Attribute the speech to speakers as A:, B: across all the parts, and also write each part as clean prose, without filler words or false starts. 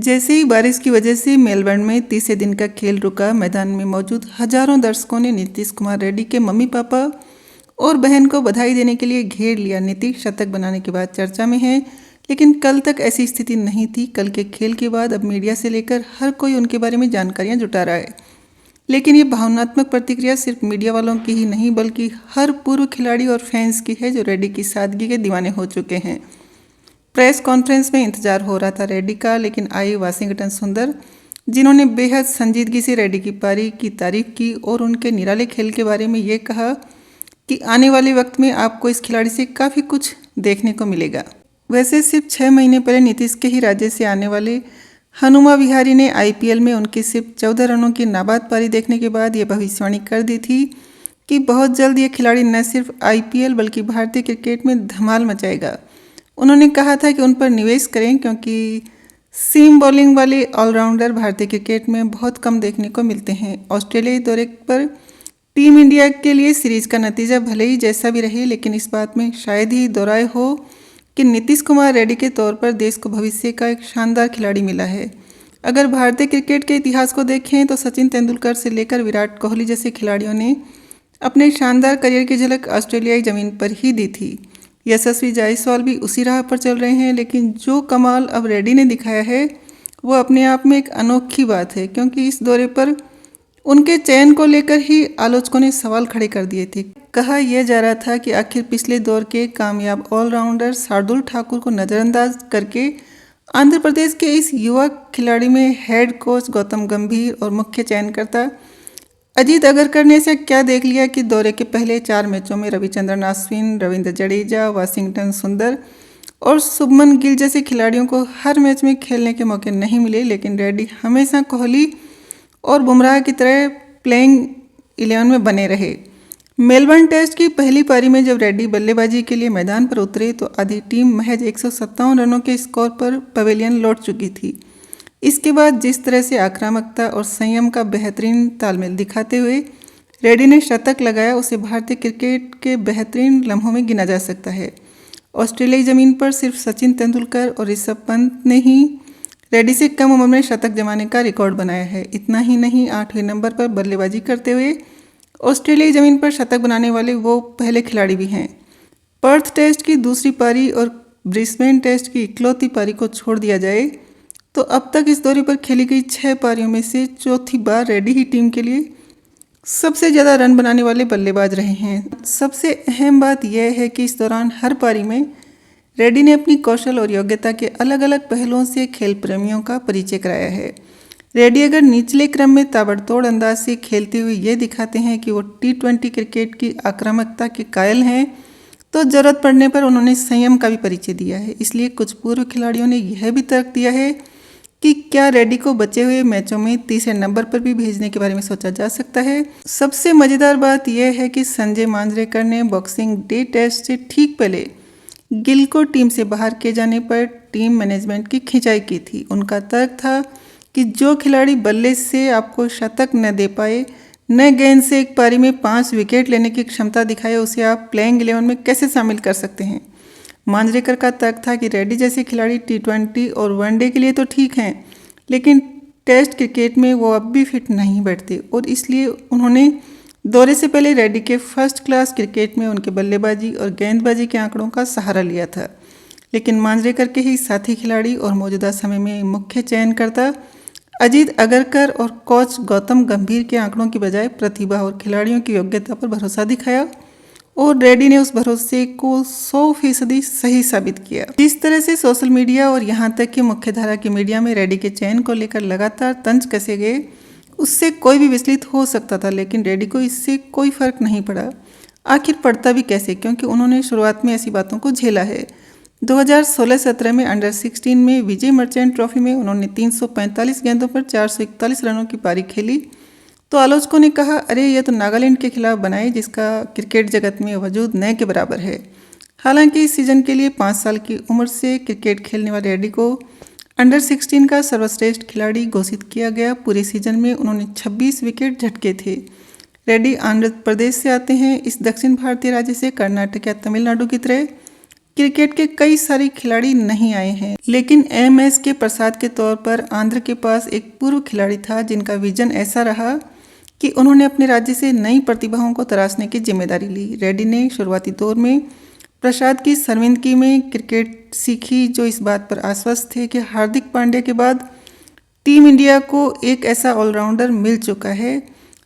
A: जैसे ही बारिश की वजह से मेलबर्न में तीसरे दिन का खेल रुका, मैदान में मौजूद हजारों दर्शकों ने नीतीश कुमार रेड्डी के मम्मी पापा और बहन को बधाई देने के लिए घेर लिया। नीतीश शतक बनाने के बाद चर्चा में है, लेकिन कल तक ऐसी स्थिति नहीं थी। कल के खेल के बाद अब मीडिया से लेकर हर कोई उनके बारे में जानकारियां जुटा रहा है, लेकिन ये भावनात्मक प्रतिक्रिया सिर्फ मीडिया वालों की ही नहीं बल्कि हर पूर्व खिलाड़ी और फैंस की है जो रेड्डी की सादगी के दीवाने हो चुके हैं। प्रेस कॉन्फ्रेंस में इंतजार हो रहा था रेड्डी का, लेकिन आई वाशिंगटन सुंदर, जिन्होंने बेहद संजीदगी से रेड्डी की पारी की तारीफ की और उनके निराले खेल के बारे में ये कहा कि आने वाले वक्त में आपको इस खिलाड़ी से काफ़ी कुछ देखने को मिलेगा। वैसे सिर्फ 6 महीने पहले नीतीश के ही राज्य से आने वाले हनुमा विहारी ने IPL में उनकी सिर्फ 14 रनों की नाबाद पारी देखने के बाद ये भविष्यवाणी कर दी थी कि बहुत जल्द ये खिलाड़ी न सिर्फ IPL बल्कि भारतीय क्रिकेट में धमाल मचाएगा। उन्होंने कहा था कि उन पर निवेश करें क्योंकि सीम बॉलिंग वाले ऑलराउंडर भारतीय क्रिकेट में बहुत कम देखने को मिलते हैं। ऑस्ट्रेलियाई दौरे पर टीम इंडिया के लिए सीरीज का नतीजा भले ही जैसा भी रहे, लेकिन इस बात में शायद ही दो राय हो कि नीतीश कुमार रेड्डी के तौर पर देश को भविष्य का एक शानदार खिलाड़ी मिला है। अगर भारतीय क्रिकेट के इतिहास को देखें तो सचिन तेंदुलकर से लेकर विराट कोहली जैसे खिलाड़ियों ने अपने शानदार करियर की झलक ऑस्ट्रेलियाई ज़मीन पर ही दी थी। यशस्वी जायसवाल भी उसी राह पर चल रहे हैं, लेकिन जो कमाल अब रेड्डी ने दिखाया है वो अपने आप में एक अनोखी बात है, क्योंकि इस दौरे पर उनके चयन को लेकर ही आलोचकों ने सवाल खड़े कर दिए थे। कहा यह जा रहा था कि आखिर पिछले दौर के कामयाब ऑलराउंडर शार्दुल ठाकुर को नज़रअंदाज करके आंध्र प्रदेश के इस युवा खिलाड़ी में हेड कोच गौतम गंभीर और मुख्य चयनकर्ता अजीत अगरकर ने ऐसा क्या देख लिया कि दौरे के पहले 4 मैचों में रविचंद्रन अश्विन, रविंद्र जडेजा, वाशिंगटन सुंदर और शुभमन गिल जैसे खिलाड़ियों को हर मैच में खेलने के मौके नहीं मिले, लेकिन रेड्डी हमेशा कोहली और बुमराह की तरह प्लेइंग 11 में बने रहे। मेलबर्न टेस्ट की पहली पारी में जब रेड्डी बल्लेबाजी के लिए मैदान पर उतरे तो आधी टीम महज 157 रनों के स्कोर पर पवेलियन लौट चुकी थी। इसके बाद जिस तरह से आक्रामकता और संयम का बेहतरीन तालमेल दिखाते हुए रेड्डी ने शतक लगाया, उसे भारतीय क्रिकेट के बेहतरीन लम्हों में गिना जा सकता है। ऑस्ट्रेलियाई ज़मीन पर सिर्फ सचिन तेंदुलकर और ऋषभ पंत ने ही रेड्डी से कम उम्र में शतक जमाने का रिकॉर्ड बनाया है। इतना ही नहीं, 8वें नंबर पर बल्लेबाजी करते हुए ऑस्ट्रेलियाई ज़मीन पर शतक बनाने वाले वो पहले खिलाड़ी भी हैं। पर्थ टेस्ट की दूसरी पारी और ब्रिस्बेन टेस्ट की इकलौती पारी को छोड़ दिया जाए तो अब तक इस दौरे पर खेली गई 6 पारियों में से चौथी बार रेड्डी ही टीम के लिए सबसे ज़्यादा रन बनाने वाले बल्लेबाज रहे हैं। सबसे अहम बात यह है कि इस दौरान हर पारी में रेड्डी ने अपनी कौशल और योग्यता के अलग अलग पहलुओं से खेल प्रेमियों का परिचय कराया है। रेड्डी अगर निचले क्रम में ताबड़तोड़ अंदाज से खेलते हुए ये दिखाते हैं कि वो T20 क्रिकेट की आक्रामकता के कायल हैं, तो ज़रूरत पड़ने पर उन्होंने संयम का भी परिचय दिया है। इसलिए कुछ पूर्व खिलाड़ियों ने यह भी तर्क दिया है कि क्या रेड्डी को बचे हुए मैचों में तीसरे नंबर पर भी भेजने के बारे में सोचा जा सकता है। सबसे मज़ेदार बात यह है कि संजय मांजरेकर ने बॉक्सिंग डे टेस्ट से ठीक पहले गिल को टीम से बाहर किए जाने पर टीम मैनेजमेंट की खिंचाई की थी। उनका तर्क था कि जो खिलाड़ी बल्ले से आपको शतक न दे पाए, न गेंद से एक पारी में 5 विकेट लेने की क्षमता दिखाए, उसे आप प्लेइंग 11 में कैसे शामिल कर सकते हैं। मांजरेकर का तर्क था कि रेड्डी जैसे खिलाड़ी T20 और वनडे के लिए तो ठीक हैं, लेकिन टेस्ट क्रिकेट में वो अब भी फिट नहीं बैठते और इसलिए उन्होंने दौरे से पहले रेड्डी के फर्स्ट क्लास क्रिकेट में उनके बल्लेबाजी और गेंदबाजी के आंकड़ों का सहारा लिया था। लेकिन मांजरेकर के ही साथी खिलाड़ी और मौजूदा समय में मुख्य चयनकर्ता अजीत अगरकर और कोच गौतम गंभीर के आंकड़ों की बजाय प्रतिभा और खिलाड़ियों की योग्यता पर भरोसा दिखाया और रेड्डी ने उस भरोसे को 100% सही साबित किया। जिस तरह से सोशल मीडिया और यहाँ तक कि मुख्यधारा की मीडिया में रेड्डी के चयन को लेकर लगातार तंज कसे गए, उससे कोई भी विचलित हो सकता था, लेकिन रेड्डी को इससे कोई फर्क नहीं पड़ा। आखिर पड़ता भी कैसे, क्योंकि उन्होंने शुरुआत में ऐसी बातों को झेला है। 2016-17 में अंडर 16 में विजय मर्चेंट ट्रॉफी में उन्होंने 345 गेंदों पर 441 रनों की पारी खेली, तो आलोचकों ने कहा, अरे यह तो नागालैंड के खिलाफ बनाए जिसका क्रिकेट जगत में वजूद न के बराबर है। हालांकि इस सीजन के लिए 5 साल की उम्र से क्रिकेट खेलने वाले रेड्डी को अंडर 16 का सर्वश्रेष्ठ खिलाड़ी घोषित किया गया। पूरे सीजन में उन्होंने 26 विकेट झटके थे। रेड्डी आंध्र प्रदेश से आते हैं। इस दक्षिण भारतीय राज्य से कर्नाटक या तमिलनाडु की तरह क्रिकेट के कई सारे खिलाड़ी नहीं आए हैं, लेकिन एमएस के प्रसाद के तौर पर आंध्र के पास एक पूर्व खिलाड़ी था जिनका विजन ऐसा रहा कि उन्होंने अपने राज्य से नई प्रतिभाओं को तराशने की जिम्मेदारी ली। रेड्डी ने शुरुआती दौर में प्रसाद की शर्मिंदगी में क्रिकेट सीखी, जो इस बात पर आश्वस्त थे कि हार्दिक पांड्या के बाद टीम इंडिया को एक ऐसा ऑलराउंडर मिल चुका है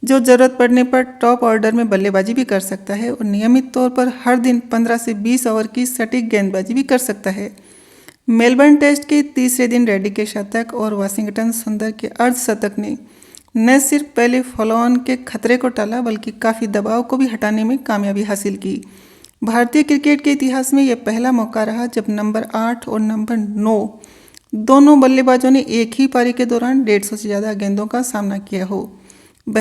A: जो ज़रूरत पड़ने पर टॉप ऑर्डर में बल्लेबाजी भी कर सकता है और नियमित तौर पर हर दिन 15 से 20 ओवर की सटीक गेंदबाजी भी कर सकता है। मेलबर्न टेस्ट के तीसरे दिन रेड्डी के शतक और वाशिंगटन सुंदर के अर्धशतक ने न सिर्फ पहले फॉलो ऑन के खतरे को टाला बल्कि काफ़ी दबाव को भी हटाने में कामयाबी हासिल की। भारतीय क्रिकेट के इतिहास में यह पहला मौका रहा जब नंबर 8 और नंबर 9 दोनों बल्लेबाजों ने एक ही पारी के दौरान 150 से ज़्यादा गेंदों का सामना किया हो।